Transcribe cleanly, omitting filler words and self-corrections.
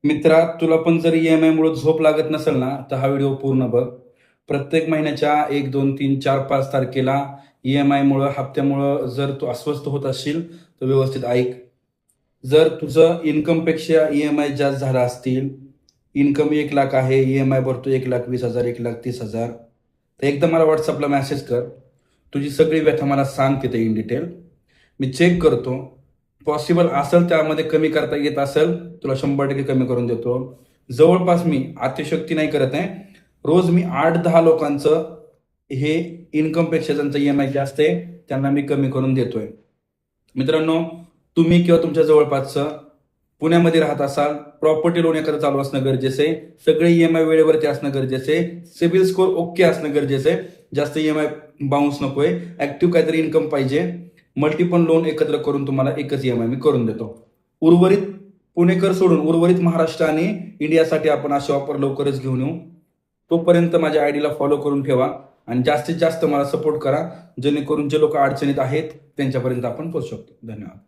मित्रा, तुला पण जर ई-एम-आय मुळे झोप लागत नसेल ना, तर हा व्हिडिओ पूर्ण बघ. प्रत्येक महिन्याच्या 1, 2, 3, 4, 5 तारखेला ई-एम-आयमुळं, हप्त्यामुळं जर तू अस्वस्थ होत असशील, तर व्यवस्थित ऐक. जर तुझं इन्कमपेक्षा ई-एम-आय जास्त झाला असतील, इन्कम 1,00,000 आहे, ई-एम-आय भरतो 1,20,000, 1,30,000, तर एकदा मला WhatsAppला मेसेज कर. तुझी सगळी व्यथा मला सांग तिथे इन डिटेल. मी चेक करतो. पॉसिबल असेल त्यामध्ये कमी करता येत असेल, तुला 100% कमी करून देतो. जवळपास मी अतिशयोक्ती नाही करत आहे. रोज मी 8-10 लोकांचं हे इन्कमपेक्षा ज्यांचं ई-एम-आय जास्त आहे, त्यांना मी कमी करून देतोय. मित्रांनो, तुम्ही किंवा तुमच्या जवळपासचं पुण्यामध्ये राहत असाल, प्रॉपर्टी लोन एखादं चालू असणं गरजेचं आहे, सगळे ई-एम-आय वेळेवरती असणं गरजेचं आहे, सिबिल स्कोर ओके असणं गरजेचं आहे, जास्त ई-एम-आय बाउन्स नकोय, ऍक्टिव्ह काहीतरी इन्कम पाहिजे, मल्टिपल लोन एकत्र करून तुम्हाला एकच ई-एम-आय मी करून देतो. उर्वरित पुणेकर सोडून उर्वरित महाराष्ट्र आणि इंडियासाठी आपण असे ऑफर लवकरच घेऊन येऊ. तोपर्यंत माझ्या आयडीला फॉलो करून ठेवा आणि जास्तीत जास्त मला सपोर्ट करा, जेणेकरून जे लोक अडचणीत आहेत त्यांच्यापर्यंत आपण पोहोचू शकतो. धन्यवाद.